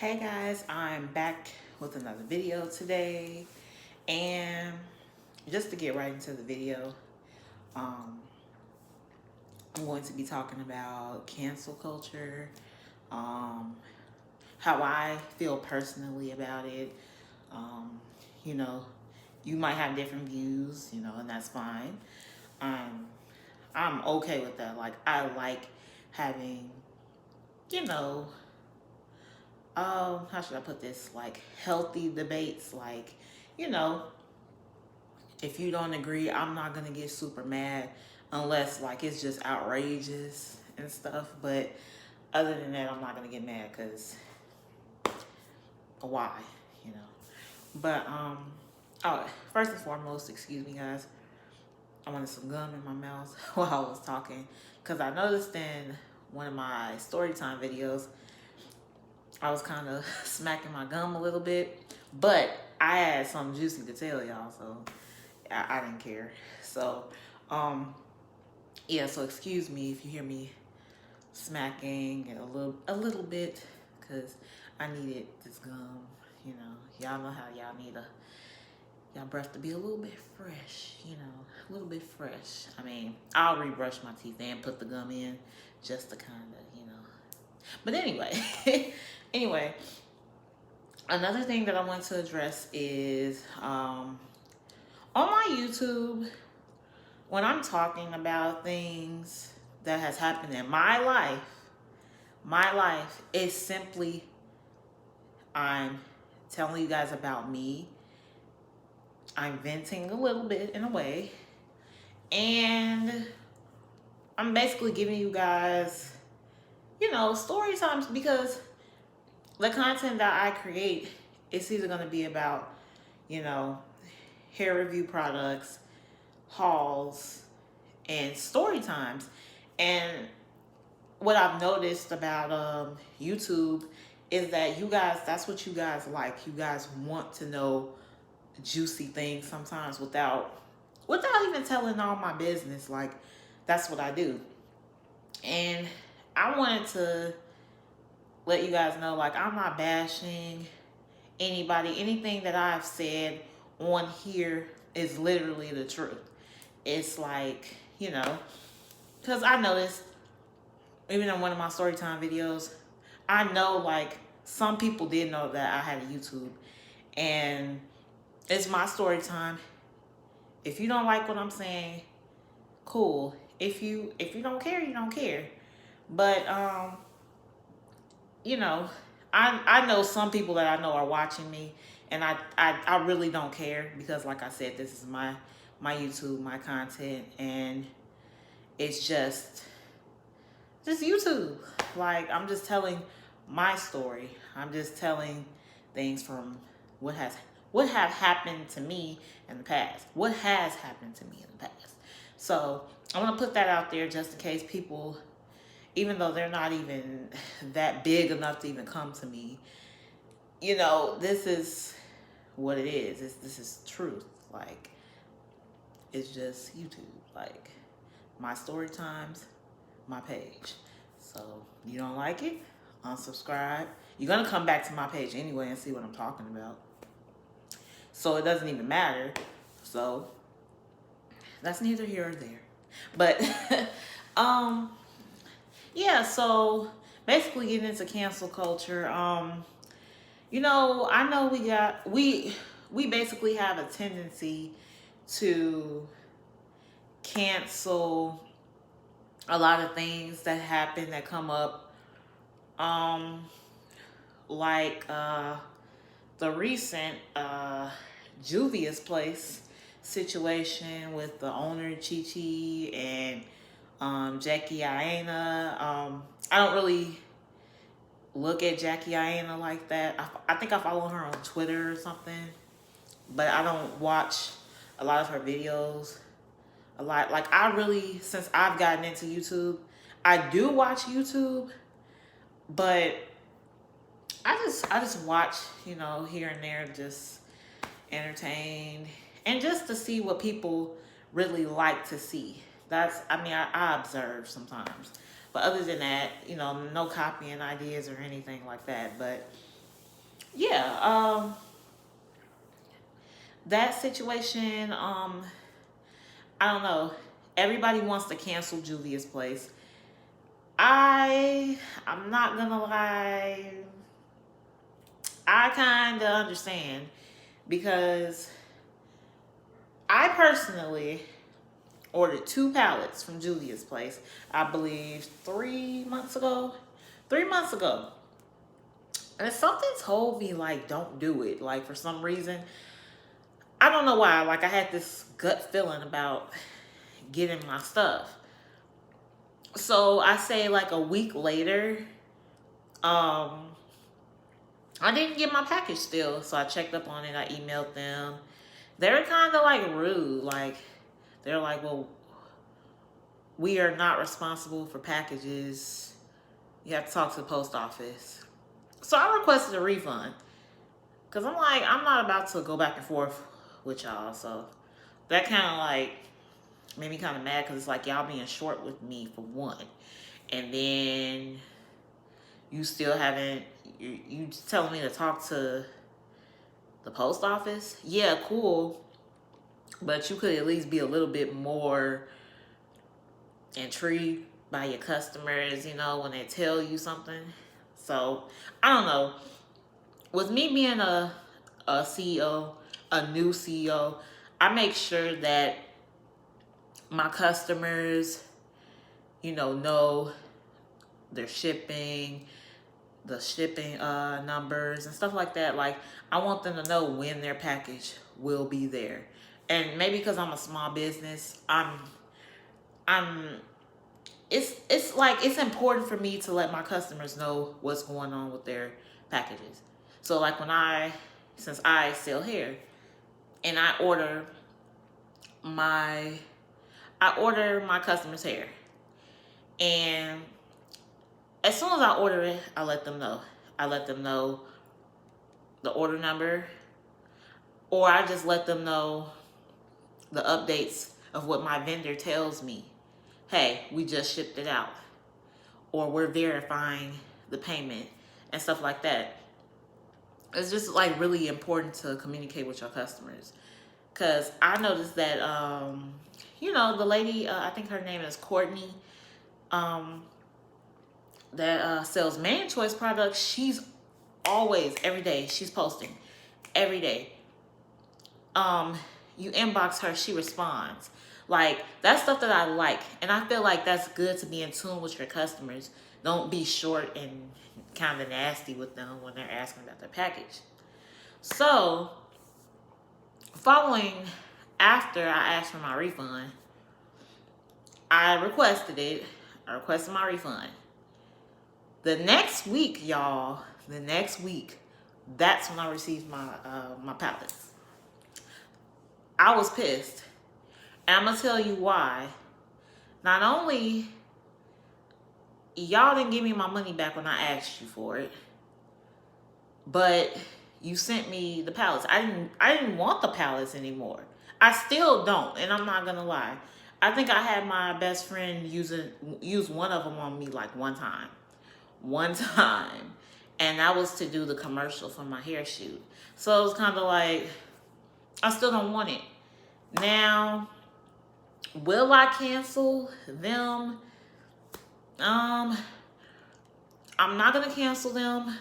Hey guys, I'm back with another video today, and just to get right into the video, um, I'm going to be talking about cancel culture, um, how I feel personally about it. Um, you know, you might have different views, and that's fine. Um, I'm okay with that. Like, I like having, you know, how should I put this? Like healthy debates. Like, you know, if you don't agree, I'm not gonna get super mad unless like it's just outrageous and stuff. But other than that, I'm not gonna get mad because why, you know? But oh, first and foremost, excuse me, guys. I wanted some gum in my mouth while I was talking because I noticed in one of my story time videos I was kind of smacking my gum a little bit, but I had something juicy to tell y'all, so I didn't care. So, yeah. So excuse me if you hear me smacking and a little bit, cause I needed this gum. You know, y'all know how y'all need y'all breath to be a little bit fresh. You know, a little bit fresh. I mean, I'll rebrush my teeth and put the gum in just to kind of, But anyway, anyway. Another thing that I want to address is on my YouTube, when I'm talking about things that has happened in my life is simply I'm telling you guys about me. I'm venting a little bit in a way. And I'm basically giving you guys, story times because the content that I create is either going to be about, you know, hair review products, hauls, and story times. And what I've noticed about YouTube is that you guys, that's what you guys like. You guys want to know juicy things sometimes without even telling all my business. Like, that's what I do. And I wanted to let you guys know, like, I'm not bashing anybody. Anything that I've said on here is literally the truth. It's like, because I noticed, even in one of my story time videos, I know like some people did know that I had a YouTube, and it's my story time. If you don't like what I'm saying, cool. If you don't care, you don't care. But you know, I know some people that I know are watching me, and I really don't care because, like I said, this is my YouTube, my content, and it's just YouTube. Like, I'm just telling my story. I'm just telling things from what has what have happened to me in the past. What has happened to me in the past. So I want to put that out there just in case people, even though they're not even that big enough to even come to me, this is what it is. This is truth. Like, it's just YouTube. Like, my story times, my page. So you don't like it, unsubscribe. You're gonna come back to my page anyway and see what I'm talking about. So it doesn't even matter. So that's neither here or there. But yeah, so basically getting into cancel culture. I know we basically have a tendency to cancel a lot of things that happen that come up, like the recent Juvia'S place situation with the owner Chi and Jackie Aina. I don't really look at Jackie Aina like that. I think I follow her on Twitter or something, but I don't watch a lot of her videos. A lot, like, I really, since I've gotten into YouTube, I do watch YouTube, but I just watch, here and there, just entertained, and just to see what people really like to see. I observe sometimes, but other than that, no copying ideas or anything like that. But yeah, that situation, I don't know. Everybody wants to cancel Juvia's place. I'm not gonna lie. I kind of understand because I personally ordered 2 pallets from Juvia's place. I believe 3 months ago. 3 months ago. And something told me like don't do it. Like for some reason. I don't know why. Like I had this gut feeling about getting my stuff. So I say like a week later, um, I didn't get my package still. So I checked up on it. I emailed them. They were kind of like rude. Like they're like, well, we are not responsible for packages. You have to talk to the post office. So I requested a refund. Because I'm like, I'm not about to go back and forth with y'all. So that kind of like made me kind of mad because it's like y'all being short with me for one. And then you still haven't, you telling me to talk to the post office? Yeah, cool. But you could at least be a little bit more intrigued by your customers, you know, when they tell you something. So, I don't know. With me being a CEO, a new CEO, I make sure that my customers, you know their shipping, the shipping numbers and stuff like that. Like I want them to know when their package will be there. And maybe because I'm a small business, I'm it's like it's important for me to let my customers know what's going on with their packages. So like since I sell hair and my I order my customers' hair. And as soon as I order it, I let them know. I let them know the order number, or I just let them know the updates of what my vendor tells me. Hey, we just shipped it out, or we're verifying the payment and stuff like that. It's just like really important to communicate with your customers. Cause I noticed that, the lady, I think her name is Courtney, um, that sells Man Choice products. She's always, every day, she's posting every day. You inbox her, she responds. Like that's stuff that I like, and I feel like that's good to be in tune with your customers. Don't be short and kind of nasty with them when they're asking about their package. So, following after I asked for my refund, I requested it. I requested my refund. The next week, y'all, that's when I received my pallets. I was pissed. And I'm gonna tell you why. Not only y'all didn't give me my money back when I asked you for it, but you sent me the pallets. I didn't want the pallets anymore. I still don't, and I'm not gonna lie. I think I had my best friend use one of them on me like one time. One time. And that was to do the commercial for my hair shoot. So it was kind of like, I still don't want it. Now, will I cancel them? I'm not gonna cancel them.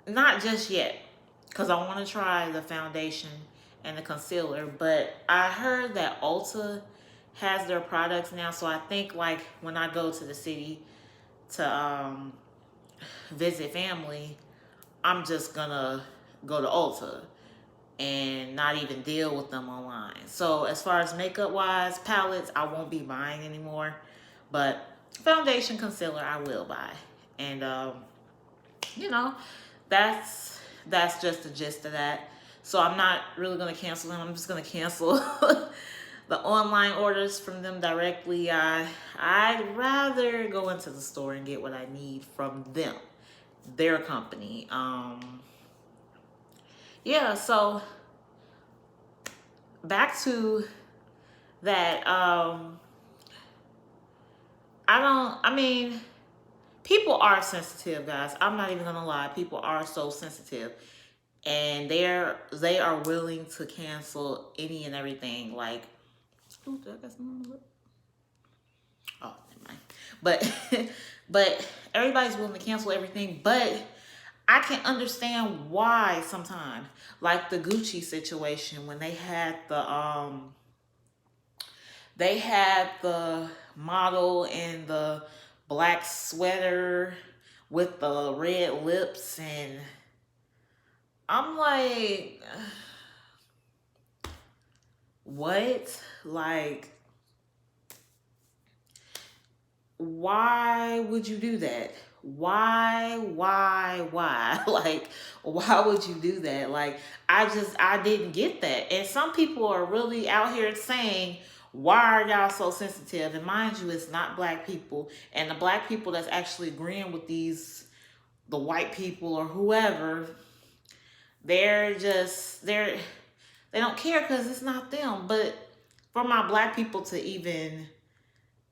Not just yet, because I want to try the foundation and the concealer. But I heard that Ulta has their products now, so I think like when I go to the city to visit family, I'm just gonna go to Ulta and not even deal with them online. So as far as makeup wise, palettes I won't be buying anymore, but foundation, concealer I will buy. And you know, that's just the gist of that. So I'm not really gonna cancel them. I'm just gonna cancel the online orders from them directly. I'd rather go into the store and get what I need from them, their company. Yeah, so back to that. I mean, people are sensitive, guys. I'm not even gonna lie. People are so sensitive, and they are willing to cancel any and everything. Like, ooh, did I got some on the lip? Oh, never mind. But but everybody's willing to cancel everything. But I can understand why sometimes, like the Gucci situation when they had the model in the black sweater with the red lips, and I'm like, what? Like, why would you do that? Why? Like, why would you do that? Like, I didn't get that. And some people are really out here saying, why are y'all so sensitive? And mind you, it's not black people. And the black people that's actually agreeing with the white people or whoever, they don't care because it's not them. But for my black people to even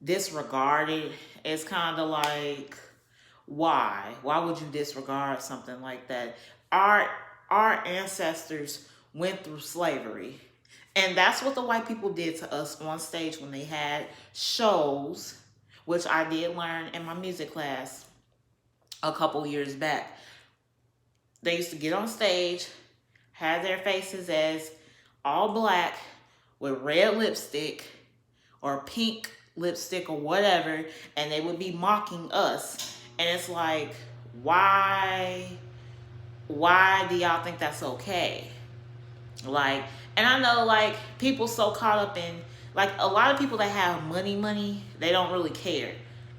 disregard it, it's kind of like, why would you disregard something like that? Our ancestors went through slavery, and that's what the white people did to us on stage when they had shows, which I did learn in my music class a couple years back. They used to get on stage, have their faces as all black with red lipstick or pink lipstick or whatever, and they would be mocking us. And it's like, why do y'all think that's okay? Like, and I know, like, people so caught up in, like, a lot of people that have money, they don't really care.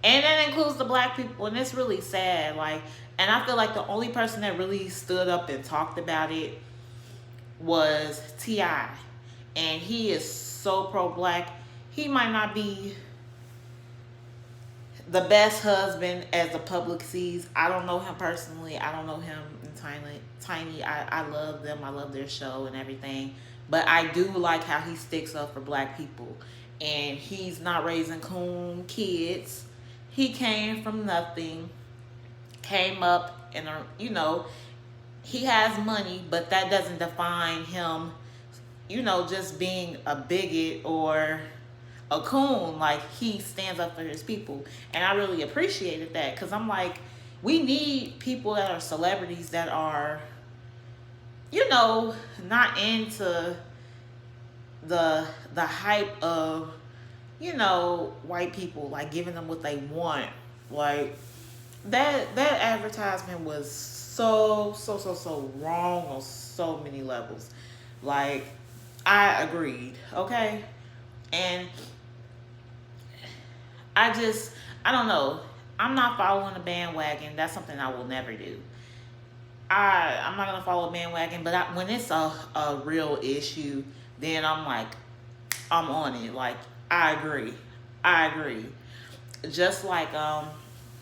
And that includes the black people, and it's really sad. Like, and I feel like the only person that really stood up and talked about it was T.I. And he is so pro-black. He might not be the best husband as the public sees. I don't know him personally. I don't know him in Tiny. I love them. I love their show and everything. But I do like how he sticks up for black people. And he's not raising coon kids. He came from nothing. Came up and, he has money, but that doesn't define him, just being a bigot or a coon. Like, he stands up for his people, and I really appreciated that, because I'm like, we need people that are celebrities that are, not into the hype of, white people, like, giving them what they want. Like, that advertisement was so wrong on so many levels. Like, I agreed, okay? And I don't know. I'm not following a bandwagon. That's something I will never do. I'm not going to follow a bandwagon, but when it's a real issue, then I'm like, I'm on it. Like, I agree. Just like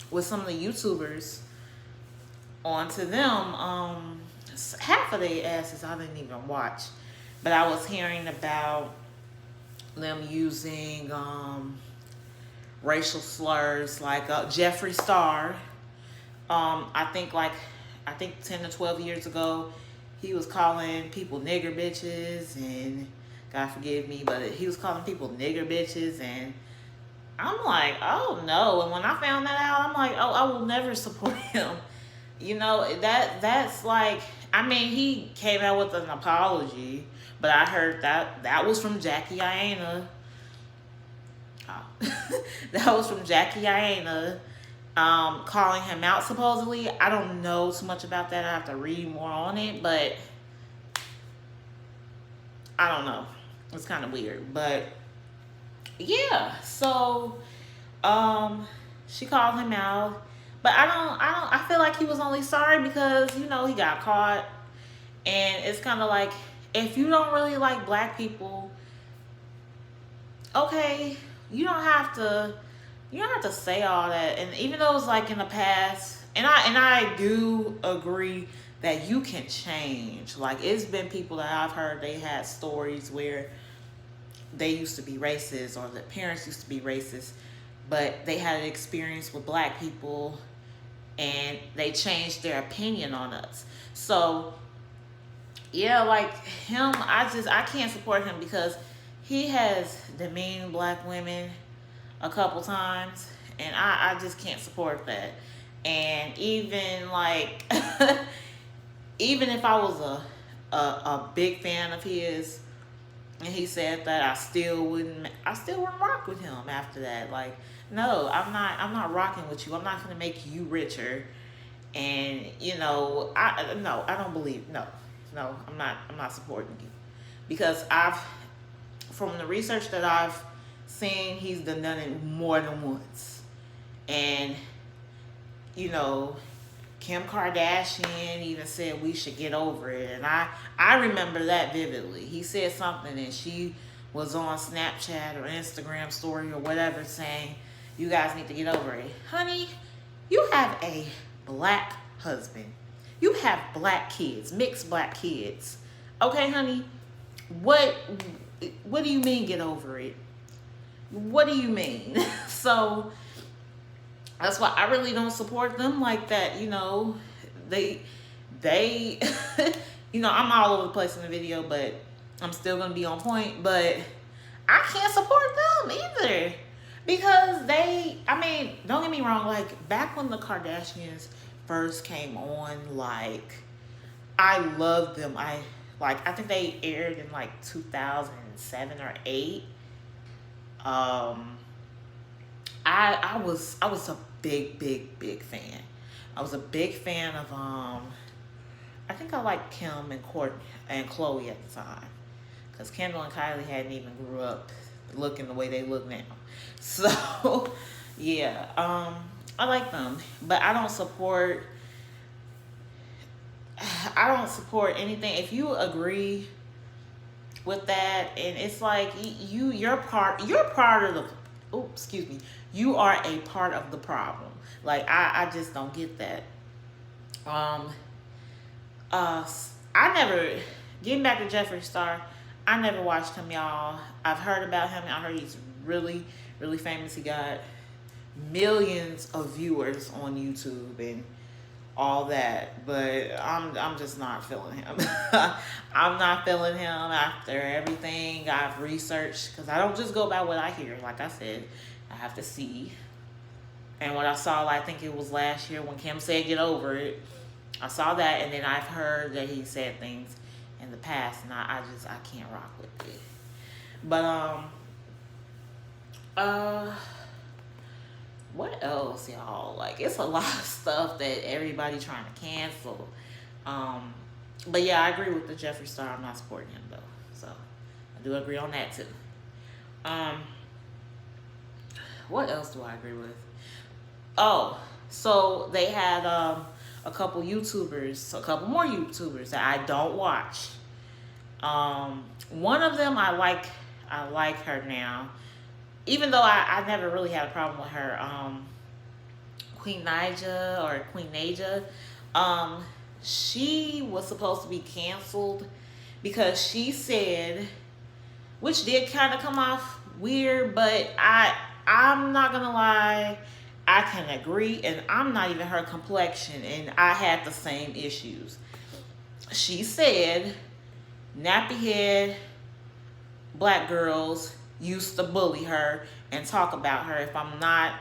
with some of the YouTubers, onto them, half of their asses I didn't even watch. But I was hearing about them using racial slurs, like Jefree Starr. I think 10 to 12 years ago, he was calling people nigger bitches, and God forgive me, but he was calling people nigger bitches, and I'm like, oh no. And when I found that out, I'm like, oh, I will never support him. That's like, I mean, he came out with an apology, but I heard that was from Jackie Aina. That was from Jackie Aina, calling him out supposedly. I don't know too much about that. I have to read more on it, but I don't know. It's kind of weird, but yeah. So, she called him out, but I feel like he was only sorry because, he got caught. And it's kind of like, if you don't really like black people, okay, you don't have to say all that. And even though it's like in the past, and I do agree that you can change. Like, it's been people that I've heard, they had stories where they used to be racist, or their parents used to be racist, but they had an experience with black people, and they changed their opinion on us. So yeah, like him, I can't support him because he has demeaned black women a couple times, and I just can't support that. And even like even if I was a big fan of his, and he said that, I still wouldn't rock with him after that. Like, no, I'm not rocking with you. I'm not gonna make you richer. And no, I don't believe, no, I'm not supporting you. Because from the research that I've seen, he's done it more than once. And you know, Kim Kardashian even said we should get over it. And I remember that vividly. He said something, and she was on Snapchat or Instagram story or whatever saying, you guys need to get over it. Honey, you have a black husband. You have black kids, mixed black kids. Okay, honey? What do you mean get over it? What do you mean? So that's why I really don't support them like that. They I'm all over the place in the video, but I'm still gonna be on point. But I can't support them either, because don't get me wrong, like back when the Kardashians first came on, like I loved them. I think they aired in like 2007 or 8. I was a big fan. I was a big fan of I think I liked Kim and Courtney and Chloe at the time, because Kendall and Kylie hadn't even grew up looking the way they look now. So yeah, I like them, but I don't support anything. If you agree with that, and it's like you're part of the, oh, excuse me, you are a part of the problem. Like I just don't get that. I never, getting back to Jefree Starr, I never watched him, y'all. I've heard about him. I heard he's really, really famous. He got millions of viewers on YouTube and all that, but I'm just not feeling him. I'm not feeling him after everything I've researched, because I don't just go by what I hear. Like I said, I have to see. And what I saw, I think it was last year when Kim said get over it, I saw that, and then I've heard that he said things in the past, and I can't rock with it. But what else, y'all? Like, it's a lot of stuff that everybody trying to cancel. But yeah, I agree with the Jefree Star. I'm not supporting him though, so I do agree on that too. What else do I agree with? Oh, so they had a couple more YouTubers that I don't watch. One of them I like her now, even though I never really had a problem with her. Queen Naija, she was supposed to be canceled because she said, which did kind of come off weird, but I'm not gonna lie, I can agree, and I'm not even her complexion, and I had the same issues. She said nappy head black girls used to bully her and talk about her. If I'm not,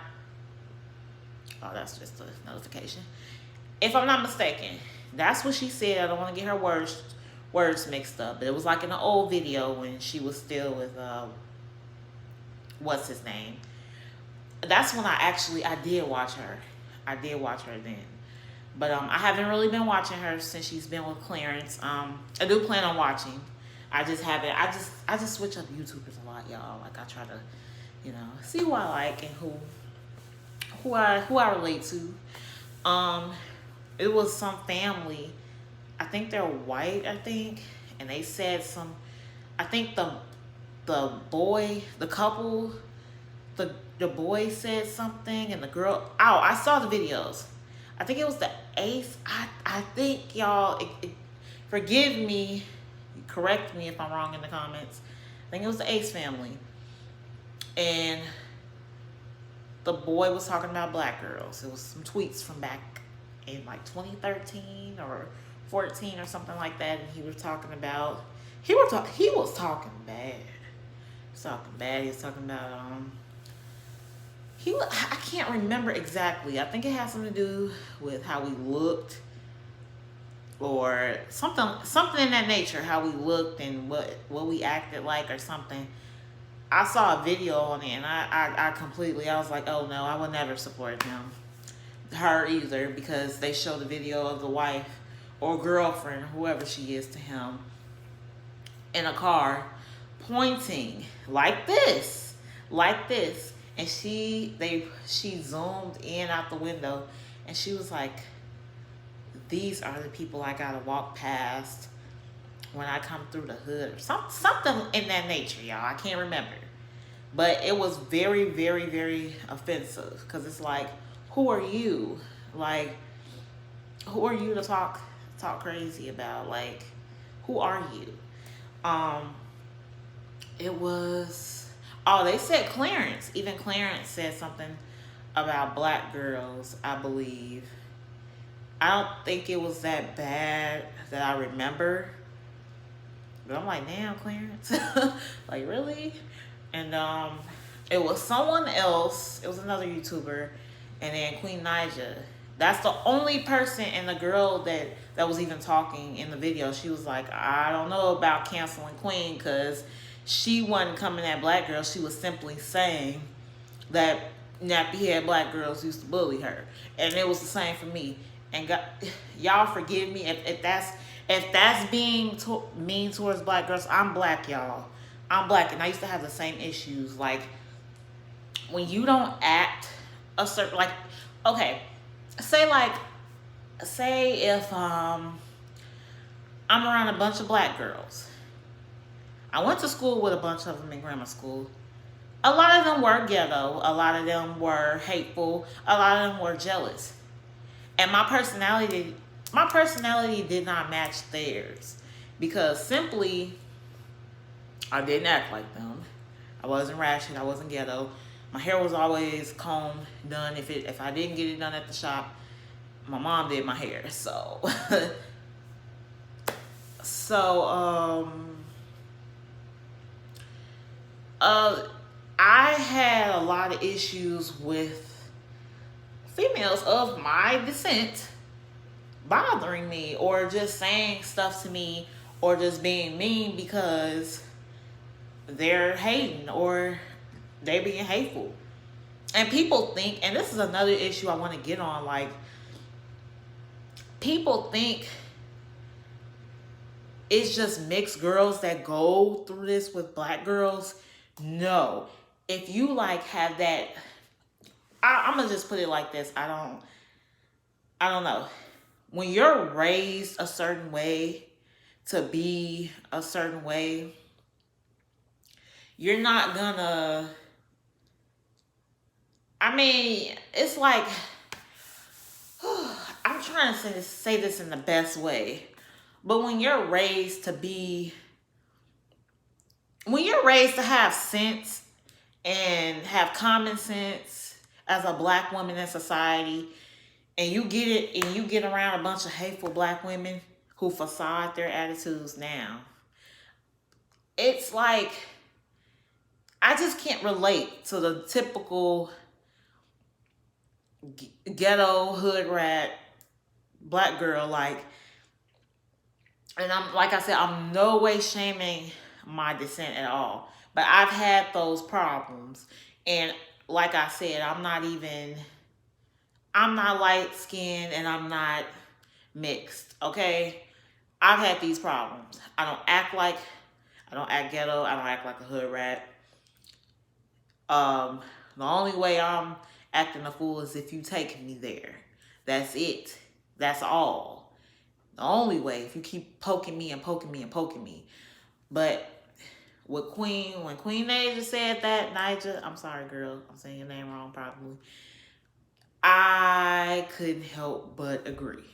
oh, that's just a notification. If I'm not mistaken, that's what she said. I don't want to get her words mixed up, but it was like in an old video when she was still with what's his name. That's when I did watch her. I did watch her then. But I haven't really been watching her since she's been with Clarence. I do plan on watching. I just haven't. I just switch up YouTubers a lot, y'all. Like I try to, see who I like and who I relate to. It was some family. I think they're white. And they said some. I think the couple, the boy said something, and the girl. Oh, I saw the videos. I think it was the eighth. I think y'all. Forgive me. Correct me if I'm wrong in the comments. I think it was the Ace family. And the boy was talking about black girls. It was some tweets from back in like 2013 or 14 or something like that, and he was talking about he was talking bad. He was talking bad. He was talking about I can't remember exactly. I think it had something to do with how we looked or something in that nature, how we looked and what we acted like or something. I saw a video on it and I completely, I was like, oh no, I would never support her either, because they show the video of the wife or girlfriend, whoever she is to him, in a car pointing like this, and she zoomed in out the window and she was like, these are the people I gotta walk past when I come through the hood, or something in that nature, y'all. I can't remember. But it was very, very, very offensive, because it's like, who are you? Like, who are you to talk crazy about? Like, who are you? It was, oh, they said Clarence. Even Clarence said something about black girls, I believe. I don't think it was that bad that I remember. But I'm like, damn, Clarence. Like, really? And it was someone else. It was another YouTuber. And then Queen Naija. That's the only person, and the girl that was even talking in the video. She was like, I don't know about canceling Queen, because she wasn't coming at black girls. She was simply saying that nappy head black girls used to bully her. And it was the same for me. And God, y'all forgive me if that's being mean towards black girls. I'm black, y'all. I'm black, and I used to have the same issues. Like, when you don't act a certain, like, okay, say if I'm around a bunch of black girls. I went to school with a bunch of them in grammar school. A lot of them were ghetto. A lot of them were hateful. A lot of them were jealous. And my personality did not match theirs, because simply I didn't act like them. I wasn't ratchet. I wasn't ghetto. My hair was always combed, done. If I didn't get it done at the shop, my mom did my hair. So I had a lot of issues with females of my descent bothering me, or just saying stuff to me, or just being mean because they're hating or they're being hateful. And people think, and this is another issue I want to get on, like, people think it's just mixed girls that go through this with black girls. No. If you like have that, I'm gonna just put it like this. I don't know. When you're raised a certain way to be a certain way, you're not gonna, I mean, it's like, I'm trying to say this in the best way, but when you're raised to have sense and have common sense as a black woman in society, and you get around a bunch of hateful black women who facade their attitudes now, it's like, I just can't relate to the typical ghetto hood rat black girl. Like, and like I said, I'm no way shaming my descent at all, but I've had those problems. And like I said, I'm not light skinned, and I'm not mixed. Okay, I've had these problems. I don't act ghetto. I don't act like a hood rat. The only way I'm acting a fool is if you take me there. That's it. That's all. The only way, if you keep poking me and poking me and poking me. But when Queen Naija said that, Naija, I'm sorry, girl, I'm saying your name wrong probably, I couldn't help but agree.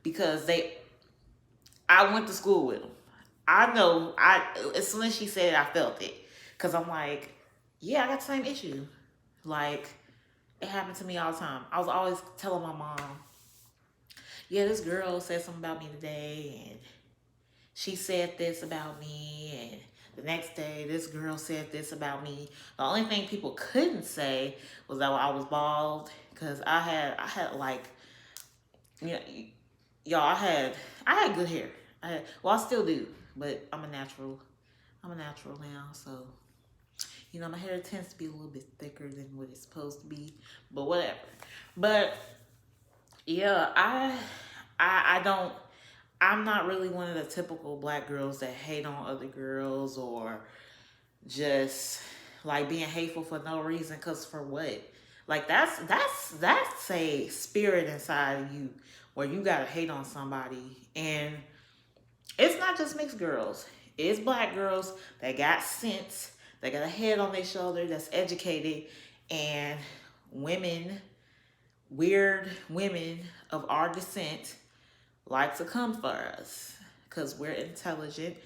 Because I went to school with them. I know, as soon as she said it, I felt it. Because I'm like, yeah, I got the same issue. Like, it happened to me all the time. I was always telling my mom, yeah, this girl said something about me today, and she said this about me, and the next day this girl said this about me. The only thing people couldn't say was that I was bald, because I had like, you know, y'all, I had good hair. Well, I still do, but I'm a natural now, so my hair tends to be a little bit thicker than what it's supposed to be, but whatever. But yeah, I don't. I'm not really one of the typical black girls that hate on other girls, or just like being hateful for no reason. Cause for what? Like that's a spirit inside of you where you gotta hate on somebody. And it's not just mixed girls. It's black girls that got sense, that got a head on their shoulder, that's educated, and women, weird women of our descent, like to come for us because we're intelligent,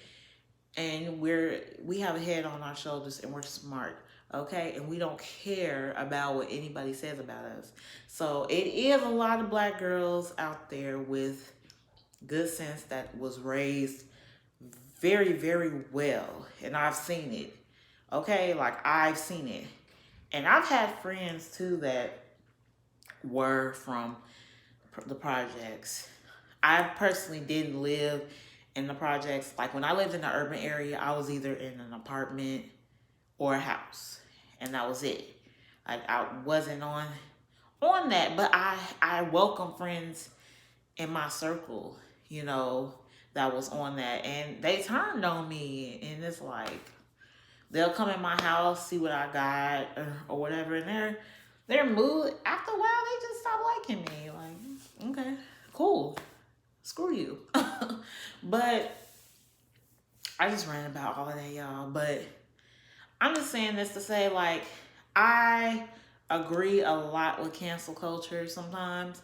and we have a head on our shoulders, and we're smart, okay, and we don't care about what anybody says about us. So it is a lot of black girls out there with good sense that was raised very, very well, and I've seen it. Okay, like I've seen it. And I've had friends too that were from the projects. I personally didn't live in the projects. Like when I lived in the urban area, I was either in an apartment or a house, and that was it. I wasn't on that, but I welcome friends in my circle, that was on that, and they turned on me, and it's like they'll come in my house, see what I got, or whatever, and their mood after a while they just stop liking me. Like, okay, cool, screw you. But I just ran about all of that, y'all. But I'm just saying this to say, like, I agree a lot with cancel culture sometimes.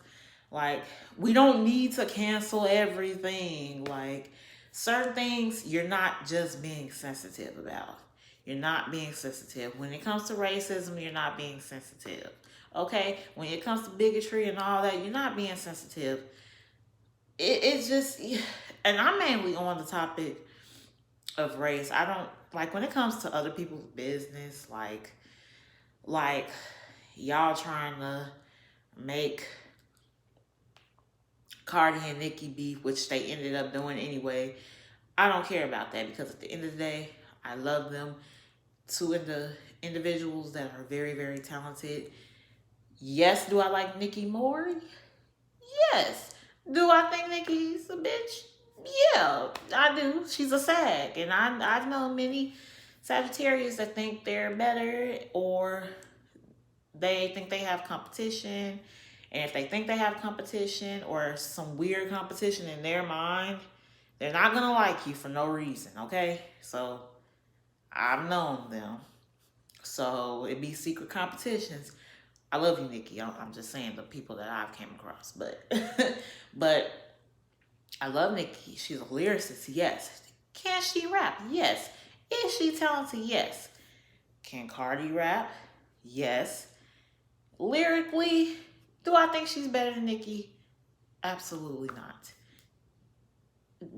Like, we don't need to cancel everything. Like, certain things you're not just being sensitive about. You're not being sensitive. When it comes to racism, you're not being sensitive. Okay? When it comes to bigotry and all that, you're not being sensitive. It's just, and I'm mainly on the topic of race. I don't, like, when it comes to other people's business, like y'all trying to make Cardi and Nicki beef, which they ended up doing anyway. I don't care about that, because at the end of the day, I love them. Two of the individuals that are very, very talented. Yes, do I like Nicki more? Yes. Do I think Nicki's a bitch? Yeah, I do. She's a sag. And I've known many Sagittarius that think they're better, or they think they have competition. And if they think they have competition or some weird competition in their mind, they're not going to like you for no reason, okay? So I've known them. So it be secret competitions. I love you, Nicki. I'm just saying the people that I've came across. But I love Nicki. She's a lyricist, yes. Can she rap? Yes. Is she talented? Yes. Can Cardi rap? Yes. Lyrically, do I think she's better than Nicki? Absolutely not.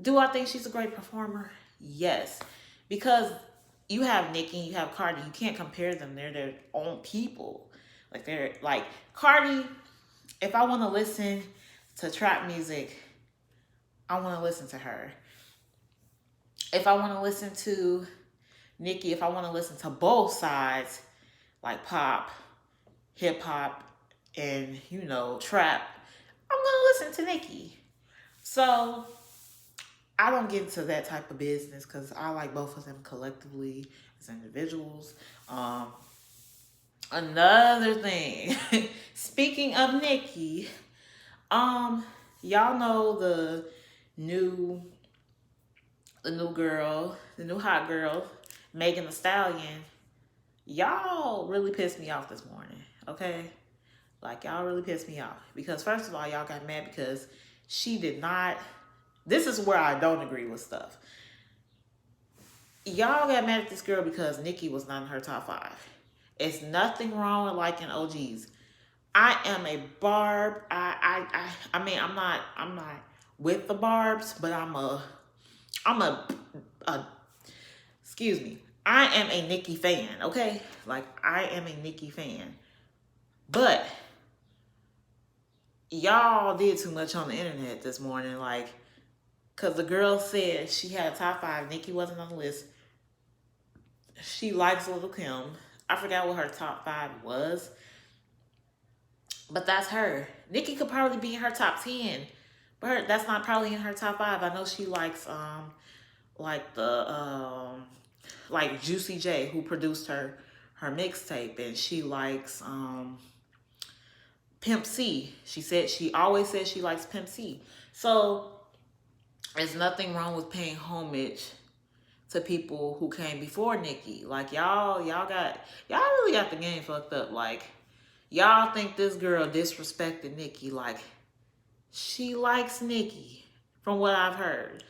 Do I think she's a great performer? Yes. Because you have Nicki, you have Cardi, you can't compare them. They're their own people. Like, they're like Cardi. If I want to listen to trap music, I want to listen to her. If I want to listen to Nicki, if I want to listen to both sides, like pop, hip hop, and trap, I'm gonna listen to Nicki. So I don't get into that type of business because I like both of them collectively as individuals. Another thing, speaking of Nicki, y'all know new the new hot girl, Megan Thee Stallion. Y'all really pissed me off this morning, okay? Like, y'all really pissed me off. Because first of all, y'all got mad because she did not. This is where I don't agree with stuff. Y'all got mad at this girl because Nicki was not in her top 5. It's nothing wrong with liking OGs. I am a barb. I mean, I'm not with the barbs, but I'm a excuse me. I am a Nicki fan, okay? Like, I am a Nicki fan. But y'all did too much on the internet this morning, like, because the girl said she had a top five. Nicki wasn't on the list. She likes Little Kim. I forgot what her top five was, but that's her. Nicki could probably be in her top 10, but that's not probably in her top five. I know she likes like the like Juicy J, who produced her mixtape, and she likes Pimp C. She always says she likes Pimp C. So there's nothing wrong with paying homage to people who came before Nicki. Like, y'all really got the game fucked up. Like, y'all think this girl disrespected Nicki. Like, she likes Nicki, from what I've heard.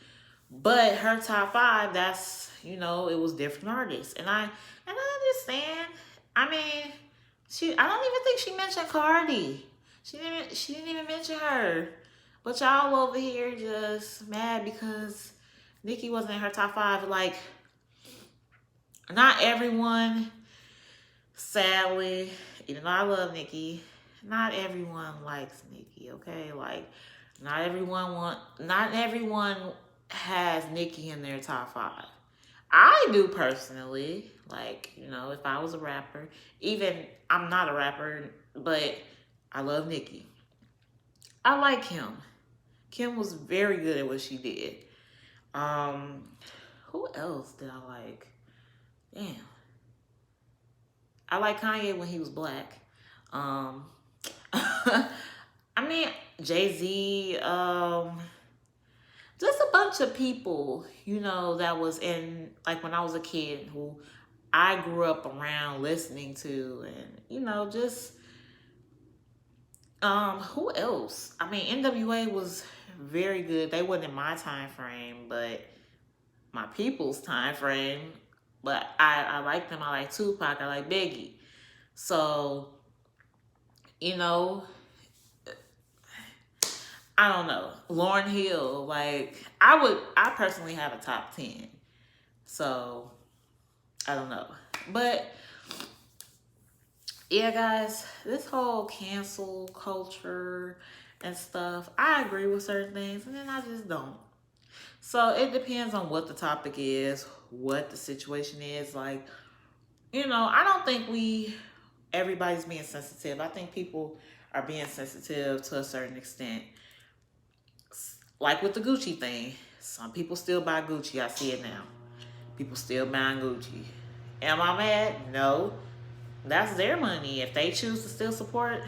But her top five, that's, it was different artists. And I understand. I mean, I don't even think she mentioned Cardi. She didn't even mention her. But y'all over here just mad because Nicki wasn't in her top five. Like, not everyone, sadly, even though I love Nicki, not everyone likes Nicki, okay? Like, not everyone has Nicki in their top five. I do personally. Like, if I was a rapper, even I'm not a rapper, but I love Nicki. I like Kim. Kim was very good at what she did. Who else did I like? Damn. I like Kanye when he was black. I mean, Jay-Z, just a bunch of people, that was in, like, when I was a kid, who I grew up around listening to, and, just, who else? I mean, NWA was very good. They wasn't in my time frame, but my people's time frame. But I like them. I like Tupac. I like Biggie. So, I don't know. Lauryn Hill, like, I personally have a top 10. So, I don't know. But, yeah, guys, this whole cancel culture and stuff, I agree with certain things, and then I just don't. So, it depends on what the topic is, what the situation is. Like, I don't think everybody's being sensitive. I think people are being sensitive to a certain extent. Like with the Gucci thing, some people still buy Gucci. I see it now. People still buying Gucci. Am I mad? No. That's their money. If they choose to still support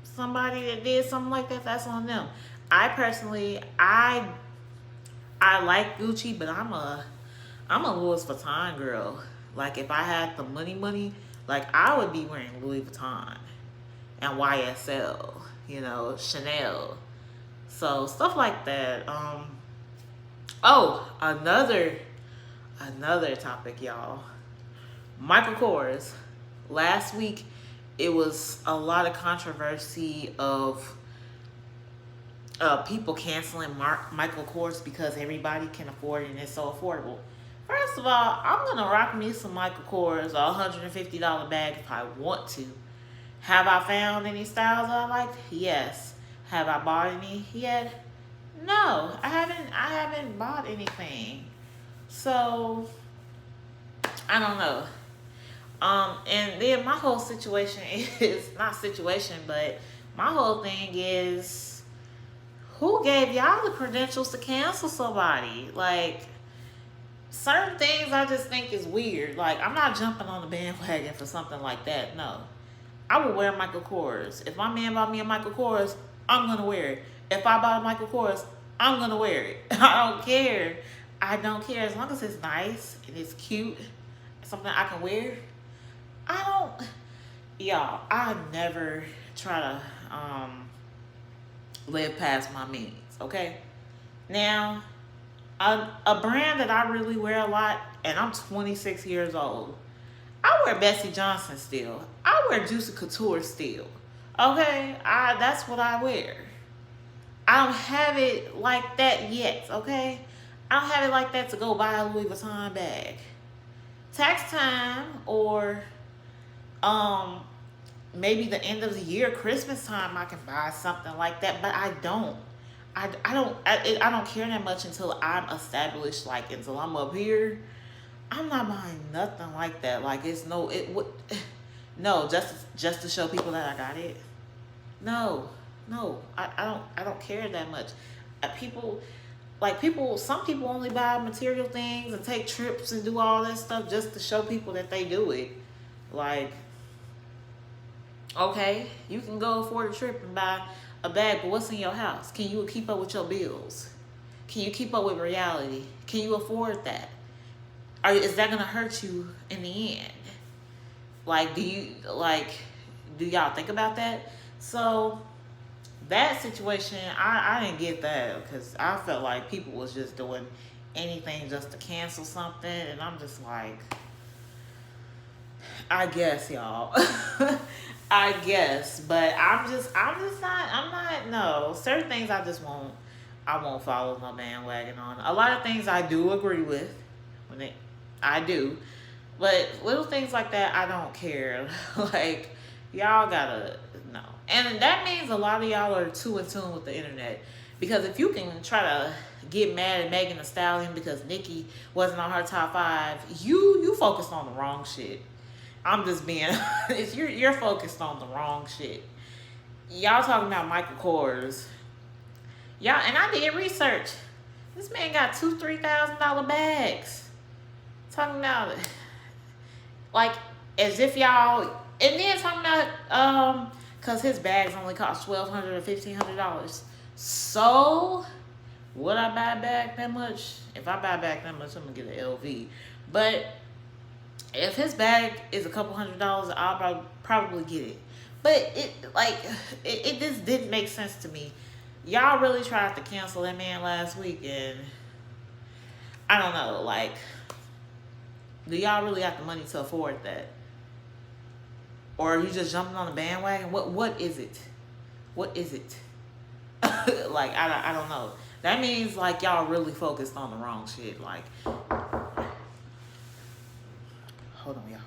somebody that did something like that, that's on them. I personally, I like Gucci, but I'm a Louis Vuitton girl. Like, if I had the money, like, I would be wearing Louis Vuitton and YSL, Chanel. So stuff like that. Oh, another topic, y'all. Michael Kors. Last week, it was a lot of controversy of people canceling Michael Kors because everybody can afford it and it's so affordable. First of all, I'm going to rock me some Michael Kors, a $150 bag if I want to. Have I found any styles I like? Yes. Have I bought any yet? No, I haven't bought anything. So, I don't know. And then my whole situation is, not situation, but my whole thing is, who gave y'all the credentials to cancel somebody? Like, certain things I just think is weird. Like, I'm not jumping on the bandwagon for something like that. No. I would wear Michael Kors. If my man bought me a Michael Kors, I'm going to wear it. If I bought a Michael Kors, I'm going to wear it. I don't care. I don't care. As long as it's nice and it's cute, something I can wear. Y'all, I never try to live past my means, okay? Now, a brand that I really wear a lot, and I'm 26 years old, I wear Bessie Johnson still. I wear Juicy Couture still. Okay, that's what I wear. I don't have it like that yet, okay? I don't have it like that to go buy a Louis Vuitton bag. Tax time or um maybe the end of the year, Christmas time, I can buy something like that, but I don't. I don't care that much until I'm established, like until I'm up here. I'm not buying nothing like that. Like it's no, it would, no, just to show people that I got it. No, no, I don't care that much. People, like people, some people only buy material things and take trips and do all that stuff just to show people that they do it. Like, okay, you can go afford a trip and buy a bag, but what's in your house? Can you keep up with your bills? Can you keep up with reality? Can you afford that? Or is that gonna hurt you in the end? Like, do y'all think about that? So that situation, I didn't get that because I felt like people was just doing anything just to cancel something, and I'm just like, I guess y'all. I guess, but I'm not, no. Certain things I won't follow no bandwagon on. A lot of things I do agree with, I do, but little things like that, I don't care. Like, y'all gotta, no. And that means a lot of y'all are too in tune with the internet. Because if you can try to get mad at Megan Thee Stallion because Nicki wasn't on her top 5, you focused on the wrong shit. I'm just being honest. You're focused on the wrong shit. Y'all talking about Michael Kors. Y'all, and I did research. This man got $2,000-$3,000 bags. Talking about it. Like, as if y'all, and then talking about, cause his bags only cost $1,200 or $1,500. So, would I buy back that much? If I buy back that much, I'm gonna get an LV. But if his bag is a couple $100s, I'll probably get it. But it just didn't make sense to me. Y'all really tried to cancel that man last week, and I don't know, like, do y'all really have the money to afford that? Or are you just jumping on the bandwagon? What is it? What is it? Like, I don't know. That means, like, y'all really focused on the wrong shit. Like, hold on, y'all.